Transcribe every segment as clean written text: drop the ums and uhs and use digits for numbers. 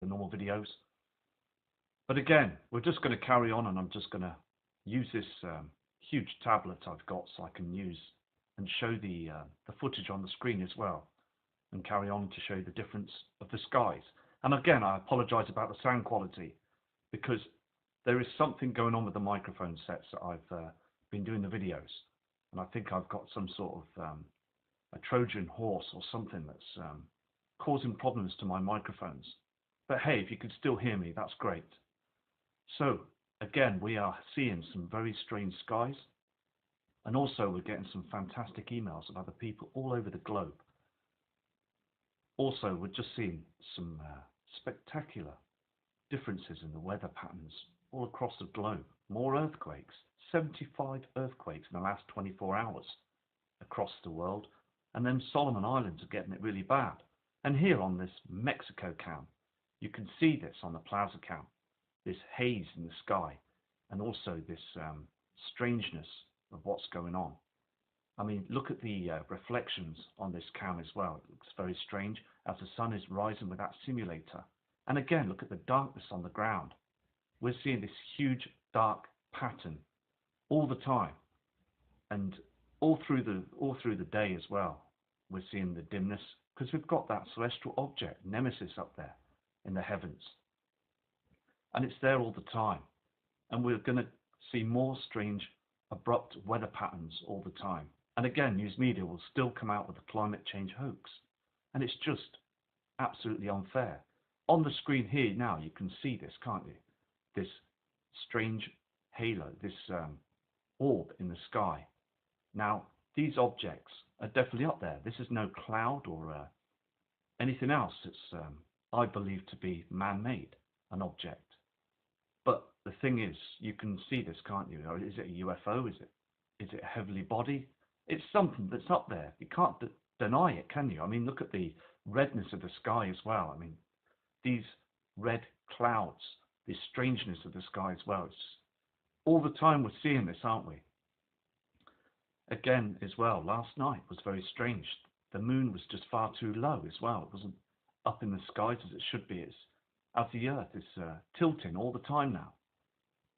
the normal videos. But again, we're just going to carry on, and I'm just going to use this huge tablet I've got so I can use and show the footage on the screen as well, and carry on to show the difference of the skies. And again, I apologize about the sound quality, because there is something going on with the microphone sets that I've been doing the videos, and I think I've got some sort of a Trojan horse or something that's causing problems to my microphones. But hey, if you can still hear me, that's great. So again, we are seeing some very strange skies, and also we're getting some fantastic emails of other people all over the globe. Also, we're just seeing some spectacular differences in the weather patterns all across the globe. More earthquakes, 75 earthquakes in the last 24 hours across the world. And then Solomon Islands are getting it really bad. And here on this Mexico cam, you can see this on the Plaza cam, this haze in the sky, and also this strangeness of what's going on. I mean, look at the reflections on this cam as well. It looks very strange as the sun is rising with that simulator. And again, look at the darkness on the ground. We're seeing this huge dark pattern all the time, and all through the day as well. We're seeing the dimness because we've got that celestial object, Nemesis, up there in the heavens, and it's there all the time. And we're going to see more strange, abrupt weather patterns all the time. And again, news media will still come out with a climate change hoax, and it's just absolutely unfair. On the screen here now, you can see this, can't you? This strange halo, this orb in the sky. Now, these objects are definitely up there. This is no cloud or anything else. It's, I believe, to be man-made, an object. But the thing is, you can see this, can't you? Is it a UFO? Is it a heavenly body? It's something that's up there. You can't deny it, can you? I mean, look at the redness of the sky as well. I mean, these red clouds, this strangeness of the sky as well. It's all the time we're seeing this, aren't we? Again, as well, last night was very strange. The moon was just far too low as well. It wasn't up in the skies as it should be. It's as the Earth is tilting all the time now.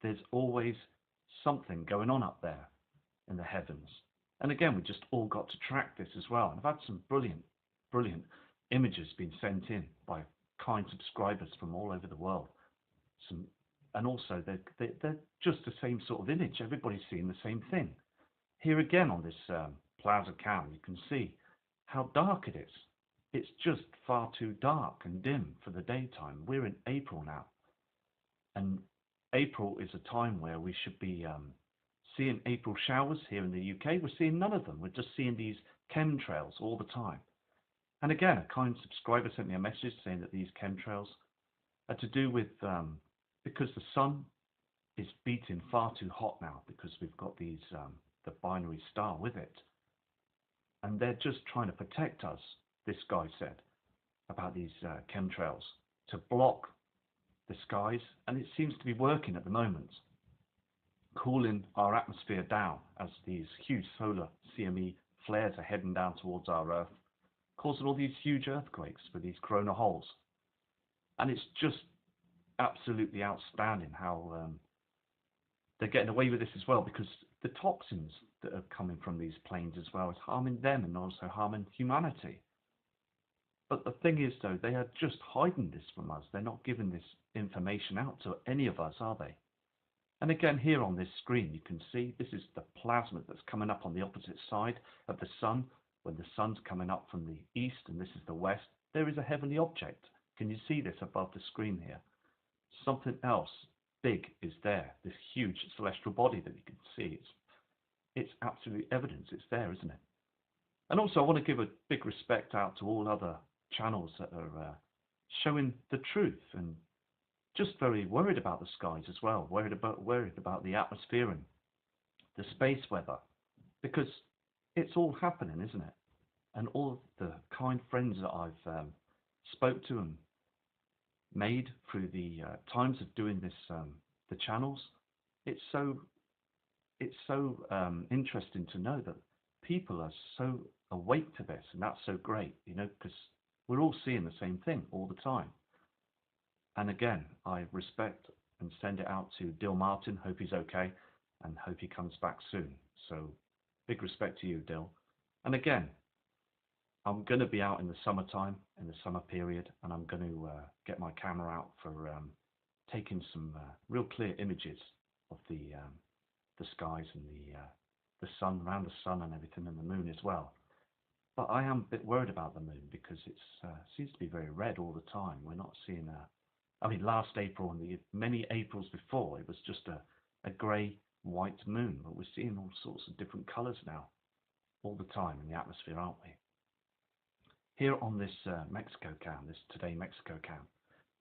There's always something going on up there in the heavens. And again, we just all got to track this as well. And I've had some brilliant images being sent in by kind subscribers from all over the world. And also, they're just the same sort of image. Everybody's seeing the same thing. Here again on this Plaza cam, you can see how dark it is. It's just far too dark and dim for the daytime. We're in April now, and April is a time where we should be seeing April showers here in the UK. We're seeing none of them. We're just seeing these chemtrails all the time. And again, a kind subscriber sent me a message saying that these chemtrails are to do with because the sun is beating far too hot now, because we've got these the binary star with it, and they're just trying to protect us, this guy said, about these chemtrails, to block the skies. And it seems to be working at the moment, cooling our atmosphere down as these huge solar CME flares are heading down towards our Earth, causing all these huge earthquakes with these corona holes. And it's just absolutely outstanding how they're getting away with this as well, because the toxins that are coming from these planes as well is harming them and also harming humanity. But the thing is, though, they are just hiding this from us. They're not giving this information out to any of us, are they? And again, here on this screen, you can see this is the plasma that's coming up on the opposite side of the sun. When the sun's coming up from the east and this is the west, there is a heavenly object. Can you see this above the screen here? Something else big is there, this huge celestial body that you can see. It's absolutely evidence. It's there, isn't it? And also, I want to give a big respect out to all other channels that are showing the truth and just very worried about the skies as well, worried about the atmosphere and the space weather, because it's all happening, isn't it? And all the kind friends that I've spoke to and made through the times of doing this, the channels, it's so interesting to know that people are so awake to this, and that's so great, you know, because we're all seeing the same thing all the time. And again, I respect and send it out to Dill Martin. Hope he's okay and hope he comes back soon. So big respect to you, Dill. And again, I'm going to be out in the summertime, in the summer period, and I'm going to get my camera out for taking some real clear images of the skies and the sun, around the sun and everything, and the moon as well. But I am a bit worried about the moon because it seems to be very red all the time. We're not seeing I mean, last April and the many Aprils before, it was just a grey, white moon. But we're seeing all sorts of different colours now, all the time in the atmosphere, aren't we? Here on this Mexico cam, this Today Mexico cam,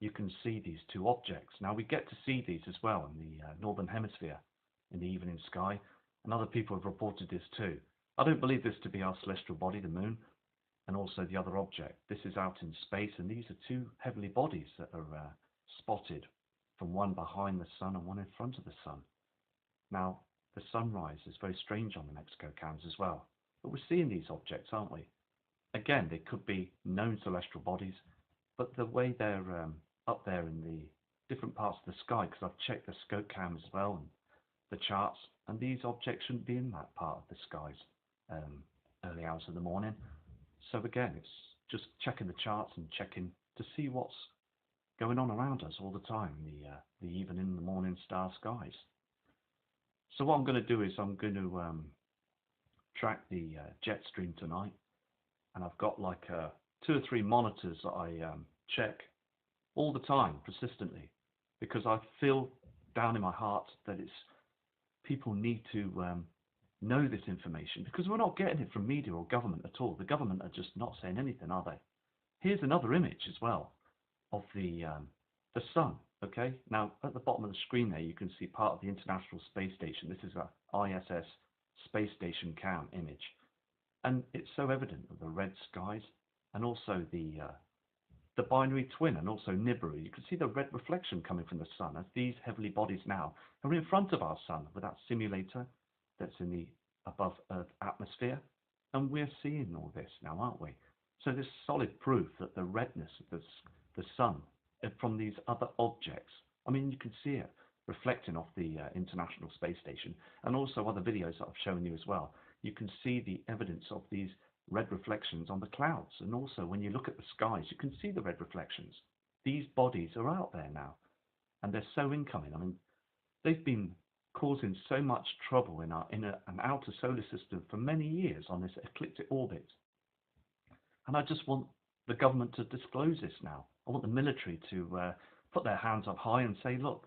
you can see these two objects. Now, we get to see these as well in the northern hemisphere in the evening sky, and other people have reported this too. I don't believe this to be our celestial body, the moon, and also the other object. This is out in space, and these are two heavenly bodies that are spotted, from one behind the sun and one in front of the sun. Now, the sunrise is very strange on the Mexico cams as well, but we're seeing these objects, aren't we? Again, they could be known celestial bodies, but the way they're up there in the different parts of the sky, because I've checked the scope cam as well and the charts, and these objects shouldn't be in that part of the skies early hours of the morning. So again, it's just checking the charts and checking to see what's going on around us all the time, the even in the morning star skies. So what I'm going to do is I'm going to track the jet stream tonight, and I've got like 2 or 3 monitors that I check all the time, persistently, because I feel down in my heart that people need to know this information, because we're not getting it from media or government at all. The government are just not saying anything, are they? Here's another image as well of the sun. Okay, now at the bottom of the screen there, you can see part of the International Space Station. This is a ISS space station cam image, and it's so evident of the red skies, and also the binary twin, and also Nibiru. You can see the red reflection coming from the sun as these heavenly bodies now are in front of our sun with that simulator that's in the above Earth atmosphere, and we're seeing all this now, aren't we? So there's solid proof that the redness of the sun from these other objects, I mean, you can see it reflecting off the International Space Station, and also other videos that I've shown you as well. You can see the evidence of these red reflections on the clouds, and also when you look at the skies, you can see the red reflections. These bodies are out there now, and they're so incoming. I mean, they've been causing so much trouble in an outer solar system for many years on this ecliptic orbit. And I just want the government to disclose this now. I want the military to put their hands up high and say, look,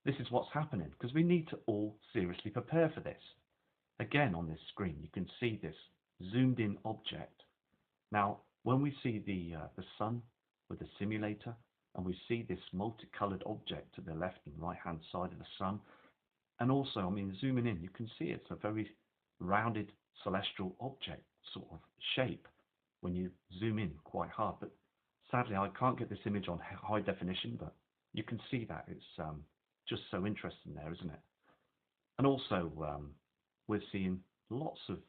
this is what's happening, because we need to all seriously prepare for this. Again, on this screen, you can see this zoomed in object. Now, when we see the sun with the simulator, and we see this multicolored object to the left and right hand side of the sun, and also, I mean, zooming in, you can see it's a very rounded celestial object sort of shape when you zoom in quite hard. But sadly, I can't get this image on high definition, but you can see that it's just so interesting there, isn't it? And also, we're seeing lots of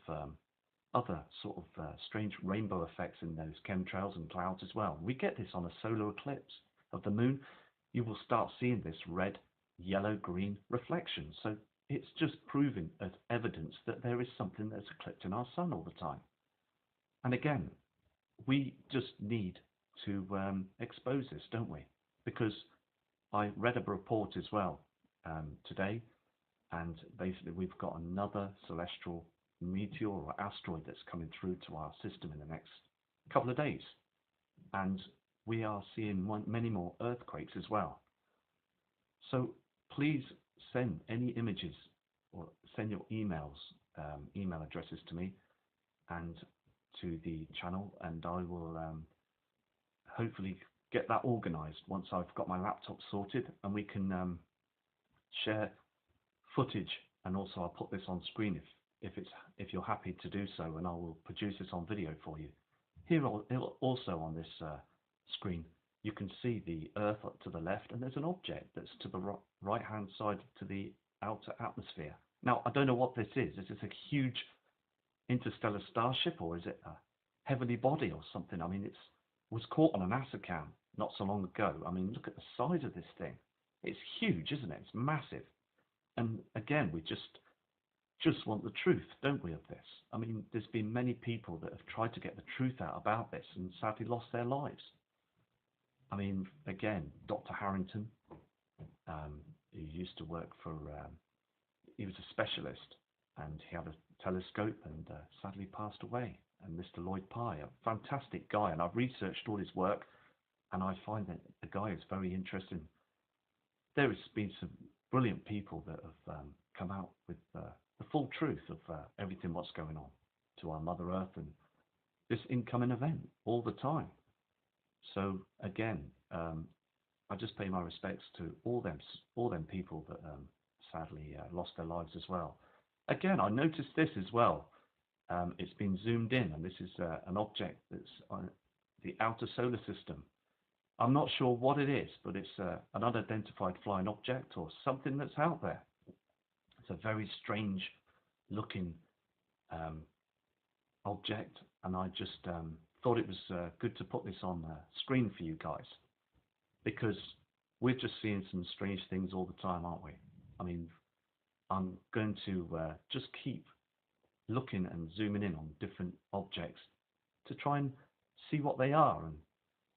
other sort of strange rainbow effects in those chemtrails and clouds as well. We get this on a solar eclipse of the moon. You will start seeing this red, yellow, green reflection. So it's just proving as evidence that there is something that's eclipsing our sun all the time. And again, we just need to expose this, don't we? Because I read a report as well today, and basically we've got another celestial meteor or asteroid that's coming through to our system in the next couple of days, and we are seeing many more earthquakes as well. So please send any images or send your email addresses to me and to the channel, and I will hopefully get that organized once I've got my laptop sorted, and we can share footage, and also I'll put this on screen if you're happy to do so, and I will produce this on video for you. Here also on this screen, you can see the Earth up to the left, and there's an object that's to the right hand side to the outer atmosphere. Now, I don't know what this is. Is this a huge interstellar starship, or is it a heavenly body or something? I mean, it was caught on a NASA cam, not so long ago. I mean, look at the size of this thing. It's huge, isn't it? It's massive. And again, we just want the truth, don't we, of this? I mean, there's been many people that have tried to get the truth out about this and sadly lost their lives. I mean, again, Dr. Harrington, who used to work for, he was a specialist and he had a telescope and sadly passed away. And Mr. Lloyd Pye, a fantastic guy, and I've researched all his work, and I find that the guy is very interesting. There has been some brilliant people that have come out with the full truth of everything what's going on to our Mother Earth and this incoming event all the time. So again, I just pay my respects to all them people that sadly lost their lives as well. Again, I noticed this as well. It's been zoomed in, and this is an object that's on the outer solar system. I'm not sure what it is, but it's an unidentified flying object or something that's out there. It's a very strange looking object, and I just thought it was good to put this on the screen for you guys, because we're just seeing some strange things all the time, aren't we? I mean, I'm going to just keep looking and zooming in on different objects to try and see what they are and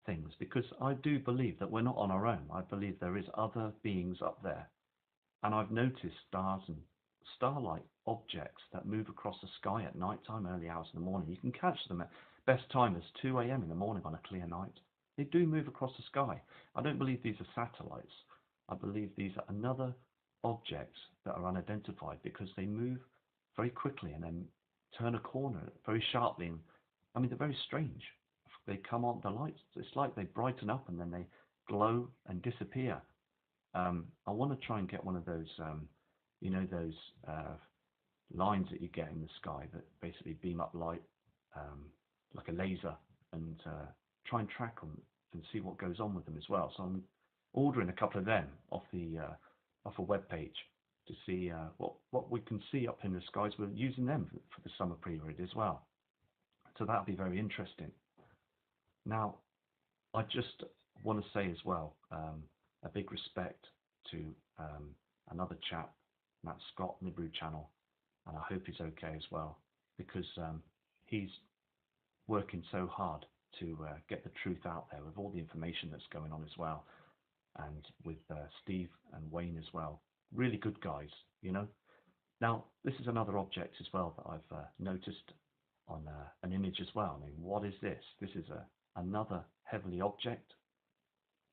things, because I do believe that we're not on our own. I believe there is other beings up there, and I've noticed stars and star-like objects that move across the sky at night time, early hours in the morning. You can catch them at best time as 2 a.m. in the morning on a clear night. They do move across the sky. I don't believe these are satellites. I believe these are another objects that are unidentified, because they move very quickly and then turn a corner very sharply. And I mean, they're very strange. They come on, the lights, it's like they brighten up and then they glow and disappear. I want to try and get one of those, you know, those lines that you get in the sky that basically beam up light like a laser, and try and track them and see what goes on with them as well. So I'm ordering a couple of them off a web page to see what we can see up in the skies. We're using them for the summer period as well. So that'll be very interesting. Now, I just want to say as well, a big respect to another chap, Matt Scott, Nibiru channel, and I hope he's okay as well, because he's working so hard to get the truth out there with all the information that's going on as well, and with Steve and Wayne as well. Really good guys, you know. Now, this is another object as well that I've noticed on an image as well. I mean, what is this? This is another heavenly object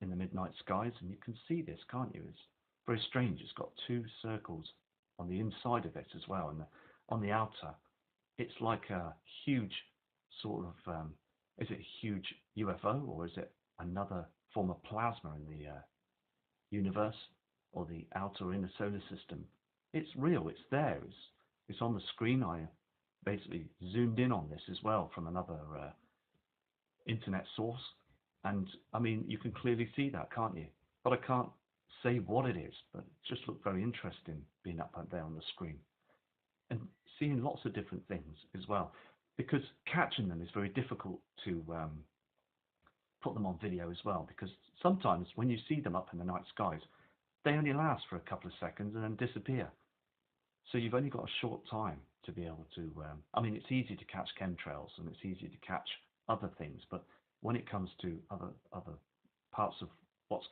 in the midnight skies, and you can see this, can't you? It's very strange. It's got two circles on the inside of it as well, and on the outer, it's like a huge sort of, is it a huge UFO, or is it another form of plasma in the universe, or the outer or inner solar system? It's real, it's there, it's on the screen. I basically zoomed in on this as well from another internet source, and I mean, you can clearly see that, can't you? But I can't say what it is, but it just looked very interesting being up there on the screen and seeing lots of different things as well, because catching them is very difficult to put them on video as well, because sometimes when you see them up in the night skies, they only last for a couple of seconds and then disappear. So you've only got a short time to be able to, I mean, it's easy to catch chemtrails and it's easy to catch other things, but when it comes to other parts of what's going